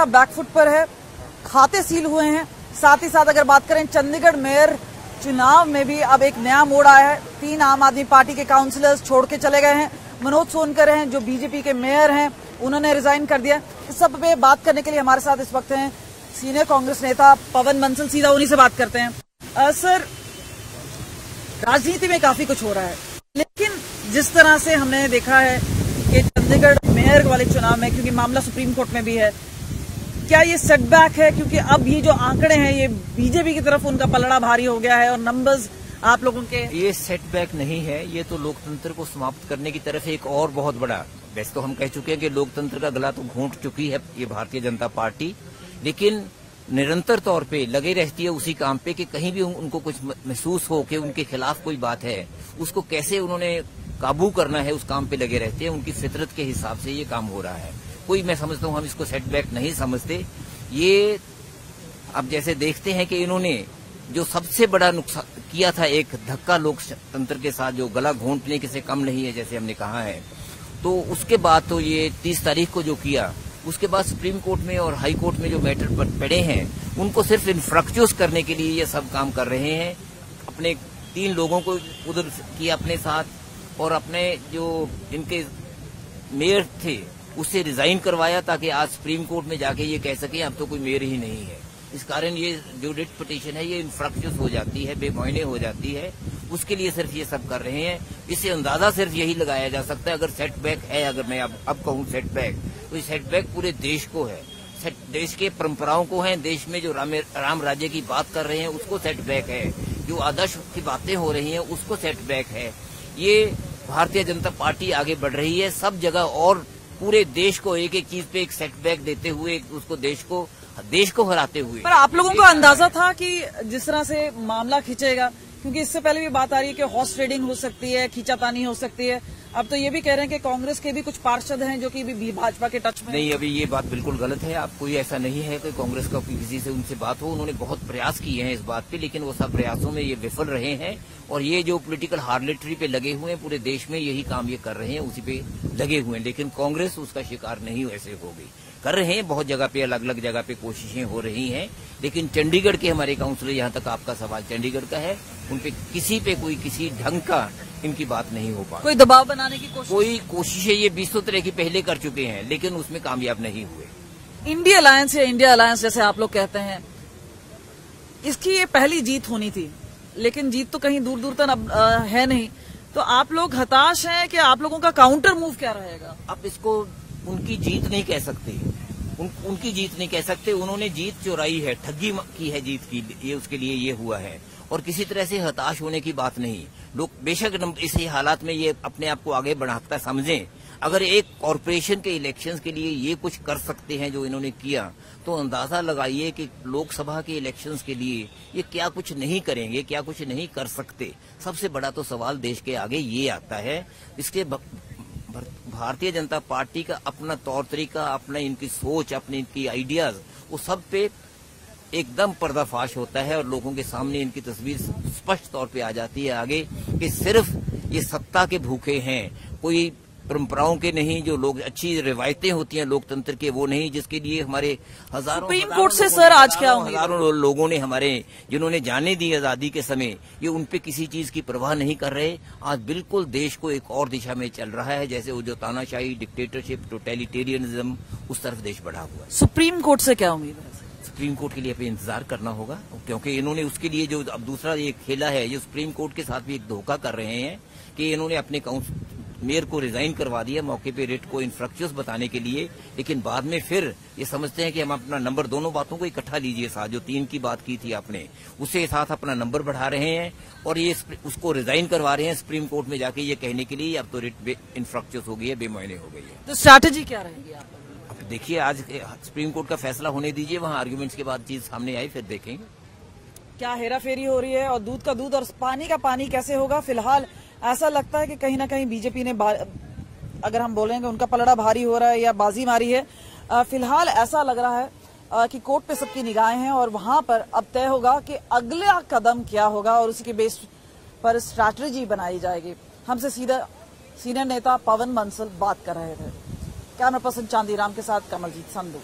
अब बैकफुट पर है, खाते सील हुए हैं। साथ ही साथ अगर बात करें चंडीगढ़ मेयर चुनाव में भी अब एक नया मोड़ आया है। 3 आम आदमी पार्टी के काउंसिलर्स छोड़ के चले गए हैं। मनोज सोनकर हैं जो बीजेपी के मेयर हैं, उन्होंने रिजाइन कर दिया। इस सब पे बात करने के लिए हमारे साथ इस वक्त हैं सीनियर कांग्रेस नेता पवन बंसल। सीधा उन्हीं से बात करते हैं। सर, राजनीति में काफी कुछ हो रहा है, लेकिन जिस तरह से हमने देखा है कि चंडीगढ़ मेयर वाले चुनाव में, क्योंकि मामला सुप्रीम कोर्ट में भी है, क्या ये सेटबैक है? क्योंकि अब ये जो आंकड़े हैं ये बीजेपी की तरफ उनका पलड़ा भारी हो गया है और नंबर्स आप लोगों के। ये सेटबैक नहीं है, ये तो लोकतंत्र को समाप्त करने की तरफ एक और बहुत बड़ा, वैसे तो हम कह चुके हैं कि लोकतंत्र का गला तो घोंट चुकी है ये भारतीय जनता पार्टी, लेकिन निरंतर तौर पे लगे रहती है उसी काम पे कि कहीं भी उनको कुछ महसूस हो कि उनके खिलाफ कोई बात है, उसको कैसे उन्होंने काबू करना है, उस काम पे लगे रहते हैं। उनकी फितरत के हिसाब से ये काम हो रहा है। कोई, मैं समझता हूँ हम इसको सेटबैक नहीं समझते। ये अब जैसे देखते हैं कि इन्होंने जो सबसे बड़ा नुकसान किया था, एक धक्का लोकतंत्र के साथ, जो गला घोंटने के से कम नहीं है जैसे हमने कहा है, तो उसके बाद तो ये 30 तारीख को जो किया, उसके बाद सुप्रीम कोर्ट में और हाई कोर्ट में जो मैटर पड़े हैं, उनको सिर्फ इंफ्रक्चर्स करने के लिए ये सब काम कर रहे हैं। अपने 3 लोगों को उधर किया अपने साथ, और अपने जो इनके मेयर थे उससे रिजाइन करवाया ताकि आज सुप्रीम कोर्ट में जाके ये कह सके अब तो कोई मेयर ही नहीं है। इस कारण ये जो रिट पिटीशन है ये इंफ्रक्चर्स हो जाती है, बेमायने हो जाती है। उसके लिए सिर्फ ये सब कर रहे हैं। इससे अंदाजा सिर्फ यही लगाया जा सकता है, अगर सेटबैक है, अगर मैं अब कहूँ सेटबैक, तो ये सेटबैक पूरे देश को है, देश के परंपराओं को है। देश में जो राम राज्य की बात कर रहे हैं उसको सेटबैक है, जो आदर्श की बातें हो रही हैं उसको सेटबैक है। ये भारतीय जनता पार्टी आगे बढ़ रही है सब जगह, और पूरे देश को एक एक चीज पे एक सेटबैक देते हुए, उसको देश को हराते हुए। पर आप लोगों को अंदाजा था कि जिस तरह से मामला खींचेगा, क्योंकि इससे पहले भी बात आ रही है कि हॉर्स ट्रेडिंग हो सकती है, खींचातानी हो सकती है। अब तो ये भी कह रहे हैं कि कांग्रेस के भी कुछ पार्षद हैं जो कि भी भाजपा के टच में। नहीं, अभी ये बात बिल्कुल गलत है। आप, कोई ऐसा नहीं है कि कांग्रेस का किसी से उनसे बात हो। उन्होंने बहुत प्रयास किए हैं इस बात पे, लेकिन वो सब प्रयासों में ये विफल रहे हैं। और ये जो पॉलिटिकल हार्लेटरी पे लगे हुए हैं, पूरे देश में यही काम ये कर रहे हैं, उसी पे लगे हुए हैं। लेकिन कांग्रेस उसका शिकार नहीं ऐसे हो गई। कर रहे हैं बहुत जगह पे, अलग अलग जगह पे कोशिशें हो रही हैं, लेकिन चंडीगढ़ के हमारे काउंसिलर, यहाँ तक आपका सवाल चंडीगढ़ का है, उन पे किसी पे कोई किसी ढंग का इनकी बात नहीं हो पा। कोई दबाव बनाने की कोशिशें ये 20 तरह की पहले कर चुके हैं, लेकिन उसमें कामयाब नहीं हुए। इंडिया अलायंस या इंडिया अलायंस जैसे आप लोग कहते हैं, इसकी ये पहली जीत होनी थी, लेकिन जीत तो कहीं दूर दूर तक अब है नहीं। तो आप लोग हताश हैं कि आप लोगों का काउंटर मूव क्या रहेगा? आप इसको उनकी जीत नहीं कह सकते, उनकी जीत नहीं कह सकते। उन्होंने जीत चुराई है, ठगी की है जीत की, ये उसके लिए ये हुआ है। और किसी तरह से हताश होने की बात नहीं। लोग बेशक इसी हालात में ये अपने आप को आगे बढ़ाता समझें। अगर एक कॉरपोरेशन के इलेक्शंस के लिए ये कुछ कर सकते हैं जो इन्होंने किया, तो अंदाजा लगाइए कि लोकसभा के इलेक्शंस के लिए ये क्या कुछ नहीं करेंगे, क्या कुछ नहीं कर सकते। सबसे बड़ा तो सवाल देश के आगे ये आता है। इसके भारतीय जनता पार्टी का अपना तौर तरीका, अपना इनकी सोच, अपनी इनकी आइडियाज, वो सब पे एकदम पर्दाफाश होता है और लोगों के सामने इनकी तस्वीर स्पष्ट तौर पे आ जाती है आगे कि सिर्फ ये सत्ता के भूखे हैं, कोई परंपराओं के नहीं। जो लोग अच्छी रिवायतें होती हैं लोकतंत्र के, वो नहीं, जिसके लिए हमारे सुप्रीम कोर्ट से सर आज क्या हजारों लोगों ने हमारे, जिन्होंने जाने दी आजादी के समय, ये उनपे किसी चीज की परवाह नहीं कर रहे। आज बिल्कुल देश को एक और दिशा में चल रहा है, जैसे वो जो तानाशाही, डिक्टेटरशिप, टोटलिटेरियनिज्म, उस तरफ देश बढ़ा हुआ है। सुप्रीम कोर्ट से क्या उम्मीद है? सुप्रीम कोर्ट के लिए अभी इंतजार करना होगा, क्योंकि इन्होंने उसके लिए जो अब दूसरा ये खेला है, ये सुप्रीम कोर्ट के साथ भी एक धोखा कर रहे हैं कि इन्होंने अपने मेयर को रिजाइन करवा दिया मौके पे रिट को इंफ्रक्चर्स बताने के लिए, लेकिन बाद में फिर ये समझते हैं कि हम अपना नंबर, दोनों बातों को इकट्ठा लीजिए साथ, जो 3 की बात की थी आपने, उससे साथ अपना नंबर बढ़ा रहे हैं और ये उसको रिजाइन करवा रहे हैं सुप्रीम कोर्ट में जाके ये कहने के लिए अब तो रिट इंफ्रक्चर्स हो गई है, बेमायने हो गई है। तो स्ट्रैटेजी क्या रहेगी आप? अब देखिए, आज सुप्रीम कोर्ट का फैसला होने दीजिए, वहाँ आर्ग्यूमेंट्स के बाद चीज सामने आई, फिर देखेंगे क्या हेरा फेरी हो रही है और दूध का दूध और पानी का पानी कैसे होगा। फिलहाल ऐसा लगता है कि कहीं ना कहीं बीजेपी ने, अगर हम बोलेंगे उनका पलड़ा भारी हो रहा है या बाजी मारी है। फिलहाल ऐसा लग रहा है कि कोर्ट पे सबकी निगाहें हैं और वहां पर अब तय होगा कि अगला कदम क्या होगा और उसी के बेस पर स्ट्रैटेजी बनाई जाएगी। हमसे सीधा सीनियर नेता पवन बंसल बात कर रहे थे। कैमरा पर्सन चांदीराम के साथ कमलजीत संधू।